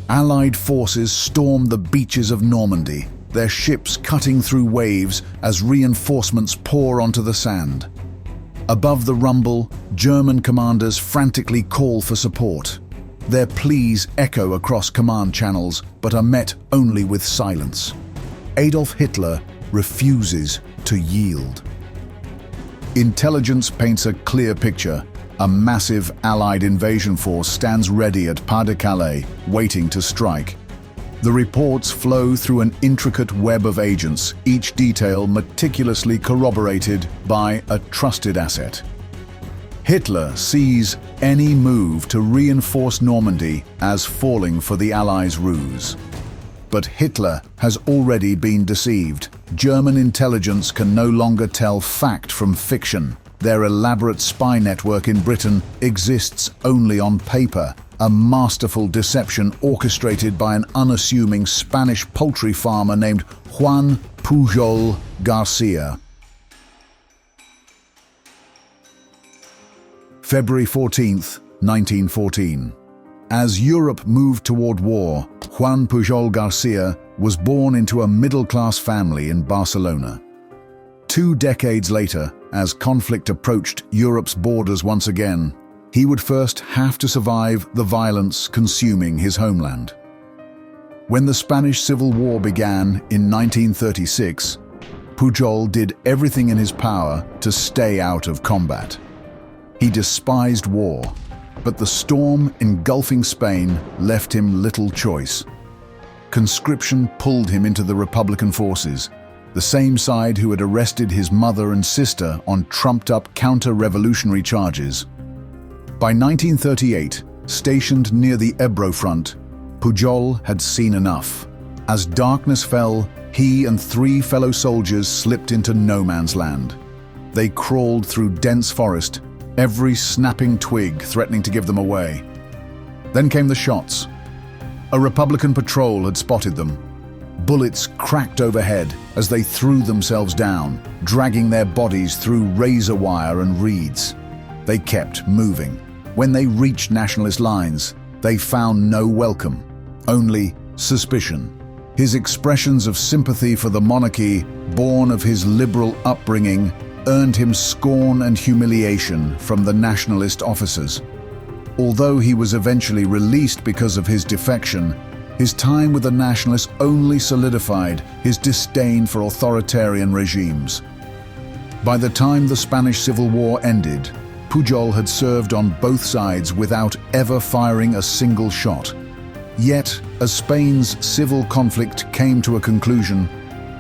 Allied forces stormed the beaches of Normandy, their ships cutting through waves as reinforcements pour onto the sand. Above the rumble, German commanders frantically call for support. Their pleas echo across command channels, but are met only with silence. Adolf Hitler refuses to yield. Intelligence paints a clear picture. A massive Allied invasion force stands ready at Pas-de-Calais, waiting to strike. The reports flow through an intricate web of agents, each detail meticulously corroborated by a trusted asset. Hitler sees any move to reinforce Normandy as falling for the Allies' ruse. But Hitler has already been deceived. German intelligence can no longer tell fact from fiction. Their elaborate spy network in Britain exists only on paper, a masterful deception orchestrated by an unassuming Spanish poultry farmer named Juan Pujol García. February 14, 1914. As Europe moved toward war, Juan Pujol García was born into a middle-class family in Barcelona. 2 decades later, as conflict approached Europe's borders once again, he would first have to survive the violence consuming his homeland. When the Spanish Civil War began in 1936, Pujol did everything in his power to stay out of combat. He despised war, but the storm engulfing Spain left him little choice. Conscription pulled him into the Republican forces, the same side who had arrested his mother and sister on trumped-up counter-revolutionary charges. By 1938, stationed near the Ebro front, Pujol had seen enough. As darkness fell, he and 3 fellow soldiers slipped into no man's land. They crawled through dense forest, every snapping twig threatening to give them away. Then came the shots. A Republican patrol had spotted them. Bullets cracked overhead as they threw themselves down, dragging their bodies through razor wire and reeds. They kept moving. When they reached nationalist lines, they found no welcome, only suspicion. His expressions of sympathy for the monarchy, born of his liberal upbringing, earned him scorn and humiliation from the nationalist officers. Although he was eventually released because of his defection, his time with the nationalists only solidified his disdain for authoritarian regimes. By the time the Spanish Civil War ended, Pujol had served on both sides without ever firing a single shot. Yet, as Spain's civil conflict came to a conclusion,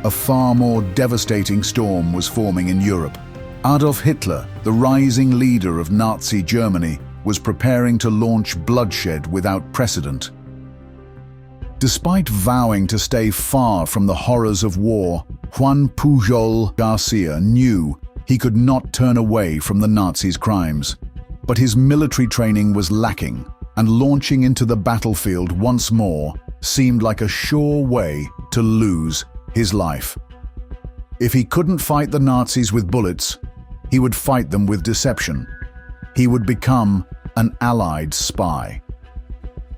a far more devastating storm was forming in Europe. Adolf Hitler, the rising leader of Nazi Germany, was preparing to launch bloodshed without precedent. Despite vowing to stay far from the horrors of war, Juan Pujol García knew he could not turn away from the Nazis' crimes. But his military training was lacking, and launching into the battlefield once more seemed like a sure way to lose his life. If he couldn't fight the Nazis with bullets, he would fight them with deception. He would become an Allied spy.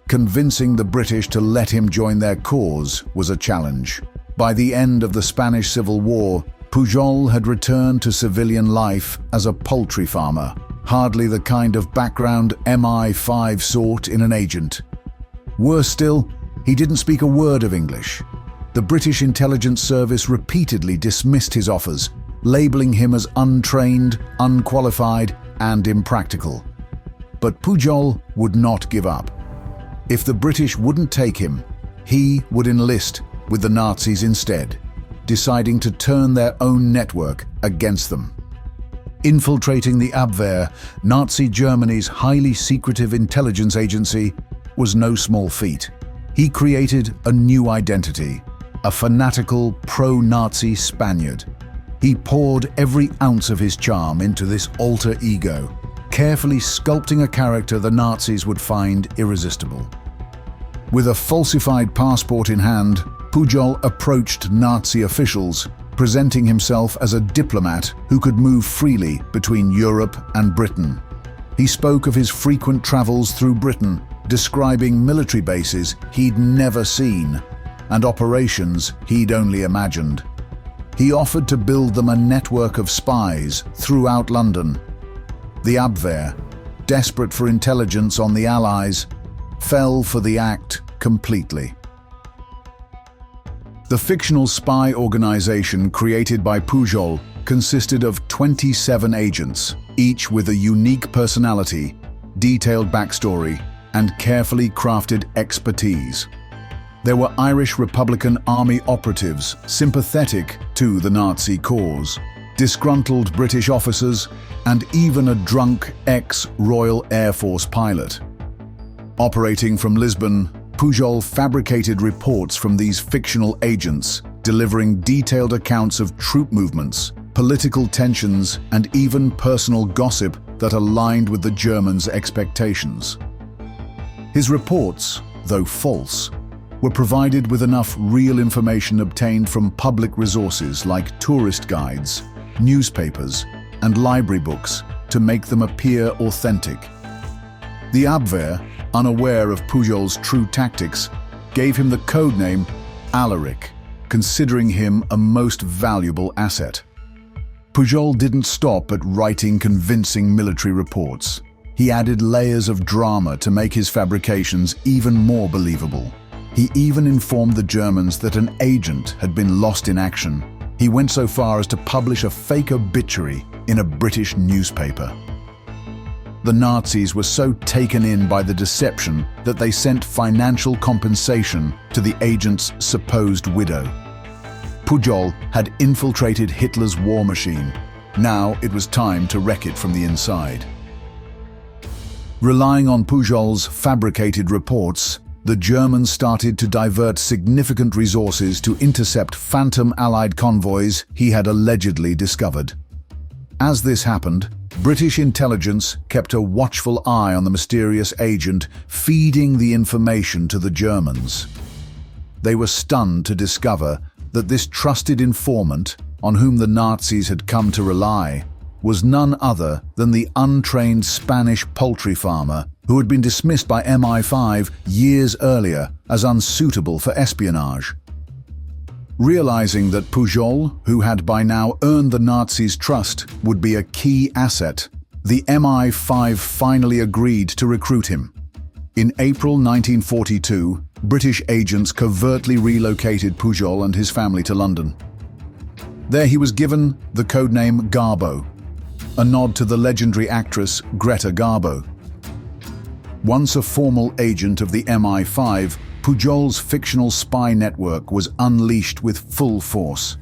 Convincing the British to let him join their cause was a challenge. By the end of the Spanish Civil War, Pujol had returned to civilian life as a poultry farmer, hardly the kind of background MI5 sought in an agent. Worse still, he didn't speak a word of English. The British intelligence service repeatedly dismissed his offers, labeling him as untrained, unqualified, and impractical. But Pujol would not give up. If the British wouldn't take him, he would enlist with the Nazis instead, deciding to turn their own network against them. Infiltrating the Abwehr, Nazi Germany's highly secretive intelligence agency, was no small feat. He created a new identity, a fanatical pro-Nazi Spaniard. He poured every ounce of his charm into this alter ego, carefully sculpting a character the Nazis would find irresistible. With a falsified passport in hand, Pujol approached Nazi officials, presenting himself as a diplomat who could move freely between Europe and Britain. He spoke of his frequent travels through Britain, describing military bases he'd never seen and operations he'd only imagined. He offered to build them a network of spies throughout London. The Abwehr, desperate for intelligence on the Allies, fell for the act completely. The fictional spy organization created by Pujol consisted of 27 agents, each with a unique personality, detailed backstory, and carefully crafted expertise. There were Irish Republican Army operatives sympathetic to the Nazi cause, disgruntled British officers, and even a drunk ex-Royal Air Force pilot. Operating from Lisbon, Pujol fabricated reports from these fictional agents, delivering detailed accounts of troop movements, political tensions, and even personal gossip that aligned with the Germans' expectations. His reports, though false, were provided with enough real information obtained from public resources like tourist guides, newspapers, and library books to make them appear authentic. The Abwehr, unaware of Pujol's true tactics, gave him the codename Alaric, considering him a most valuable asset. Pujol didn't stop at writing convincing military reports. He added layers of drama to make his fabrications even more believable. He even informed the Germans that an agent had been lost in action. He went so far as to publish a fake obituary in a British newspaper. The Nazis were so taken in by the deception that they sent financial compensation to the agent's supposed widow. Pujol had infiltrated Hitler's war machine. Now it was time to wreck it from the inside. Relying on Pujol's fabricated reports, the Germans started to divert significant resources to intercept phantom Allied convoys he had allegedly discovered. As this happened, British intelligence kept a watchful eye on the mysterious agent, feeding the information to the Germans. They were stunned to discover that this trusted informant, on whom the Nazis had come to rely, was none other than the untrained Spanish poultry farmer who had been dismissed by MI5 years earlier as unsuitable for espionage. Realizing that Pujol, who had by now earned the Nazis' trust, would be a key asset, the MI5 finally agreed to recruit him. In April 1942, British agents covertly relocated Pujol and his family to London. There he was given the codename Garbo, a nod to the legendary actress Greta Garbo. Once a formal agent of the MI5, Pujol's fictional spy network was unleashed with full force.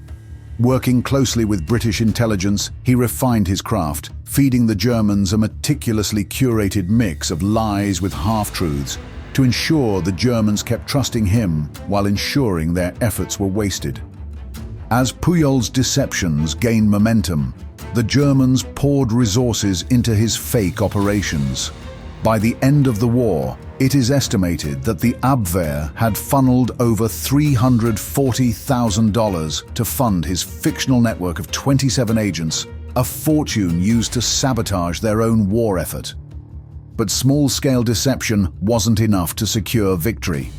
Working closely with British intelligence, he refined his craft, feeding the Germans a meticulously curated mix of lies with half-truths to ensure the Germans kept trusting him while ensuring their efforts were wasted. As Pujol's deceptions gained momentum, the Germans poured resources into his fake operations. By the end of the war, it is estimated that the Abwehr had funneled over $340,000 to fund his fictional network of 27 agents, a fortune used to sabotage their own war effort. But small-scale deception wasn't enough to secure victory.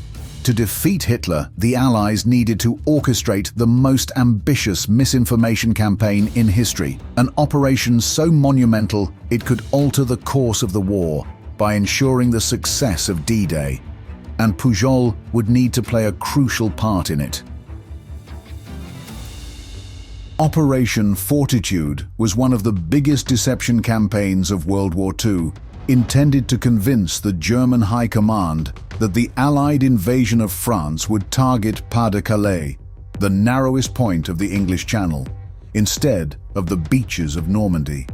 To defeat Hitler, the Allies needed to orchestrate the most ambitious misinformation campaign in history, an operation so monumental it could alter the course of the war by ensuring the success of D-Day, and Pujol would need to play a crucial part in it. Operation Fortitude was one of the biggest deception campaigns of World War II, intended to convince the German High Command that the Allied invasion of France would target Pas-de-Calais, the narrowest point of the English Channel, instead of the beaches of Normandy.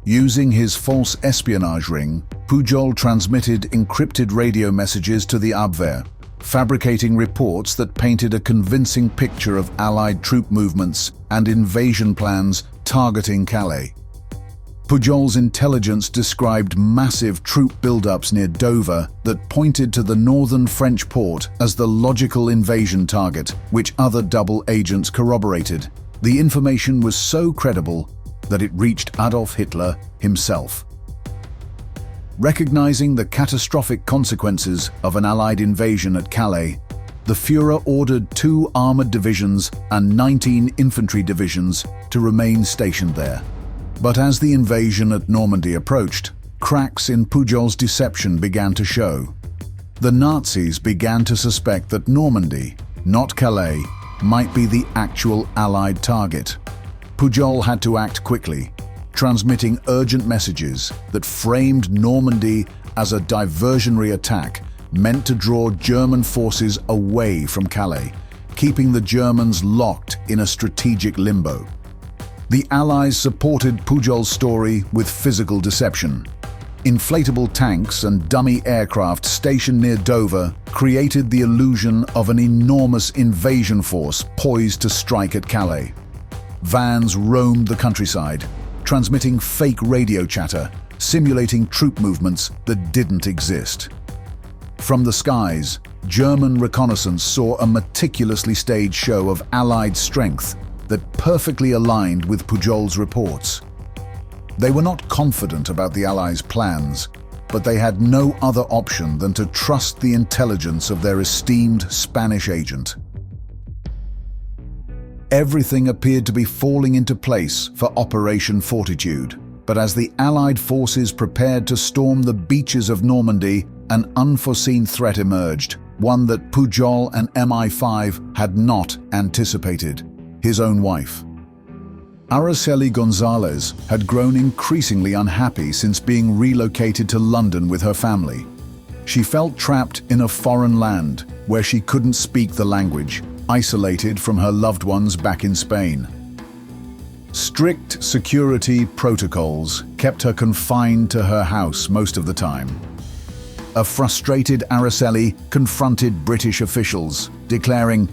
Using his false espionage ring, Pujol transmitted encrypted radio messages to the Abwehr, fabricating reports that painted a convincing picture of Allied troop movements and invasion plans targeting Calais. Pujol's intelligence described massive troop buildups near Dover that pointed to the northern French port as the logical invasion target, which other double agents corroborated. The information was so credible that it reached Adolf Hitler himself. Recognizing the catastrophic consequences of an Allied invasion at Calais, the Führer ordered 2 armored divisions and 19 infantry divisions to remain stationed there. But as the invasion at Normandy approached, cracks in Pujol's deception began to show. The Nazis began to suspect that Normandy, not Calais, might be the actual Allied target. Pujol had to act quickly, transmitting urgent messages that framed Normandy as a diversionary attack meant to draw German forces away from Calais, keeping the Germans locked in a strategic limbo. The Allies supported Pujol's story with physical deception. Inflatable tanks and dummy aircraft stationed near Dover created the illusion of an enormous invasion force poised to strike at Calais. Vans roamed the countryside, transmitting fake radio chatter, simulating troop movements that didn't exist. From the skies, German reconnaissance saw a meticulously staged show of Allied strength that perfectly aligned with Pujol's reports. They were not confident about the Allies' plans, but they had no other option than to trust the intelligence of their esteemed Spanish agent. Everything appeared to be falling into place for Operation Fortitude, but as the Allied forces prepared to storm the beaches of Normandy, an unforeseen threat emerged, one that Pujol and MI5 had not anticipated: his own wife. Araceli González had grown increasingly unhappy since being relocated to London with her family. She felt trapped in a foreign land where she couldn't speak the language, isolated from her loved ones back in Spain. Strict security protocols kept her confined to her house most of the time. A frustrated Araceli confronted British officials, declaring,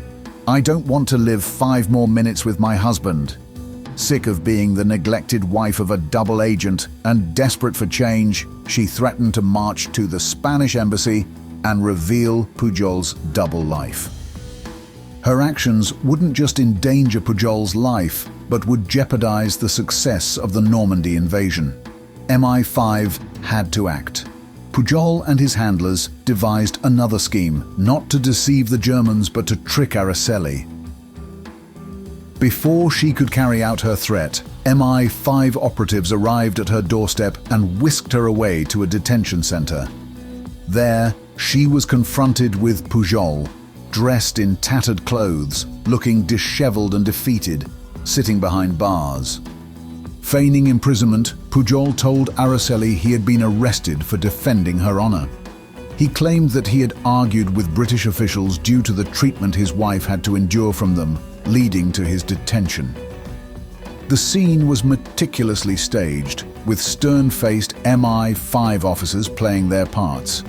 "I don't want to live 5 more minutes with my husband." Sick of being the neglected wife of a double agent and desperate for change, she threatened to march to the Spanish embassy and reveal Pujol's double life. Her actions wouldn't just endanger Pujol's life, but would jeopardize the success of the Normandy invasion. MI5 had to act. Pujol and his handlers devised another scheme, not to deceive the Germans but to trick Araceli. Before she could carry out her threat, MI5 operatives arrived at her doorstep and whisked her away to a detention center. There, she was confronted with Pujol, dressed in tattered clothes, looking disheveled and defeated, sitting behind bars. Feigning imprisonment, Pujol told Araceli he had been arrested for defending her honor. He claimed that he had argued with British officials due to the treatment his wife had to endure from them, leading to his detention. The scene was meticulously staged, with stern-faced MI5 officers playing their parts.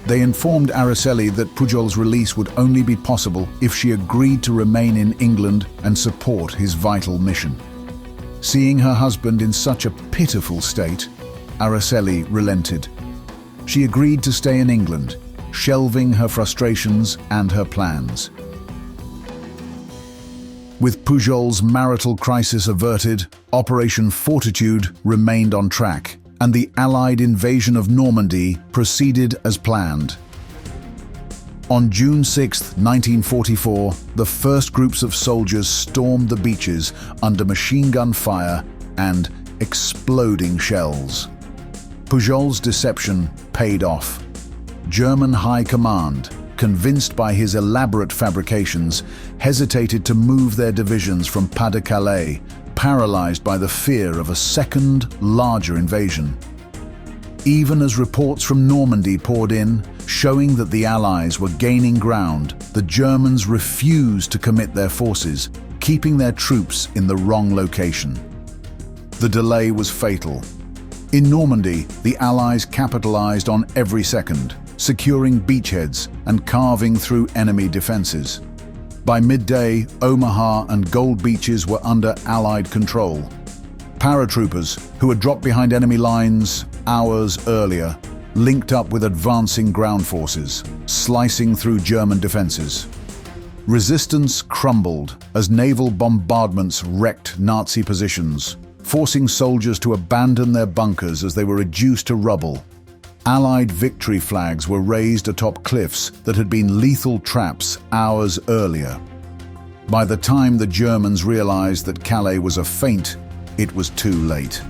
They informed Araceli that Pujol's release would only be possible if she agreed to remain in England and support his vital mission. Seeing her husband in such a pitiful state, Araceli relented. She agreed to stay in England, shelving her frustrations and her plans. With Pujol's marital crisis averted, Operation Fortitude remained on track, and the Allied invasion of Normandy proceeded as planned. On June 6, 1944, the first groups of soldiers stormed the beaches under machine gun fire and exploding shells. Pujol's deception paid off. German High Command, convinced by his elaborate fabrications, hesitated to move their divisions from Pas-de-Calais, paralyzed by the fear of a second, larger invasion. Even as reports from Normandy poured in, showing that the Allies were gaining ground, the Germans refused to commit their forces, keeping their troops in the wrong location. The delay was fatal. In Normandy, the Allies capitalized on every second, securing beachheads and carving through enemy defenses. By midday, Omaha and Gold Beaches were under Allied control. Paratroopers, who had dropped behind enemy lines hours earlier, linked up with advancing ground forces, slicing through German defenses. Resistance crumbled as naval bombardments wrecked Nazi positions, forcing soldiers to abandon their bunkers as they were reduced to rubble. Allied victory flags were raised atop cliffs that had been lethal traps hours earlier. By the time the Germans realized that Calais was a feint, it was too late.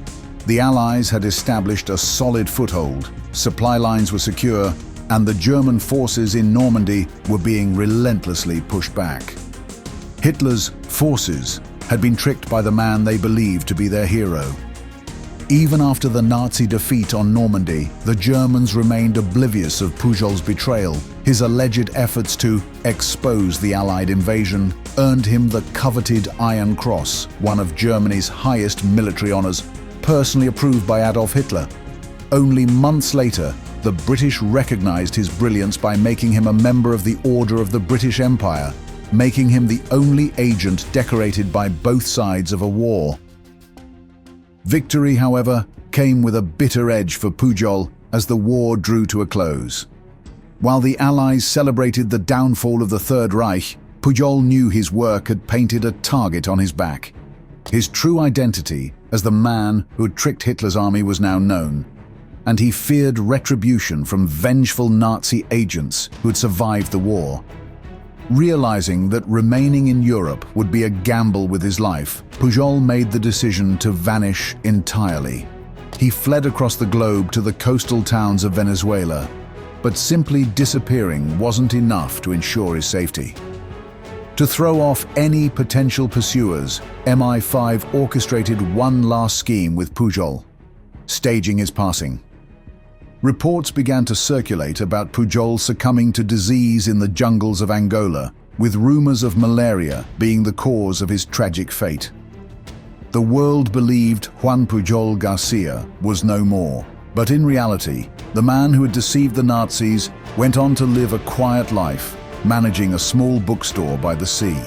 The Allies had established a solid foothold, supply lines were secure, and the German forces in Normandy were being relentlessly pushed back. Hitler's forces had been tricked by the man they believed to be their hero. Even after the Nazi defeat on Normandy, the Germans remained oblivious of Pujol's betrayal. His alleged efforts to expose the Allied invasion earned him the coveted Iron Cross, one of Germany's highest military honors, personally approved by Adolf Hitler. Only months later, the British recognized his brilliance by making him a member of the Order of the British Empire, making him the only agent decorated by both sides of a war. Victory, however, came with a bitter edge for Pujol as the war drew to a close. While the Allies celebrated the downfall of the Third Reich, Pujol knew his work had painted a target on his back. His true identity as the man who had tricked Hitler's army was now known, and he feared retribution from vengeful Nazi agents who had survived the war. Realizing that remaining in Europe would be a gamble with his life, Pujol made the decision to vanish entirely. He fled across the globe to the coastal towns of Venezuela, but simply disappearing wasn't enough to ensure his safety. To throw off any potential pursuers, MI5 orchestrated one last scheme with Pujol, staging his passing. Reports began to circulate about Pujol succumbing to disease in the jungles of Angola, with rumors of malaria being the cause of his tragic fate. The world believed Juan Pujol García was no more, but in reality, the man who had deceived the Nazis went on to live a quiet life, managing a small bookstore by the sea.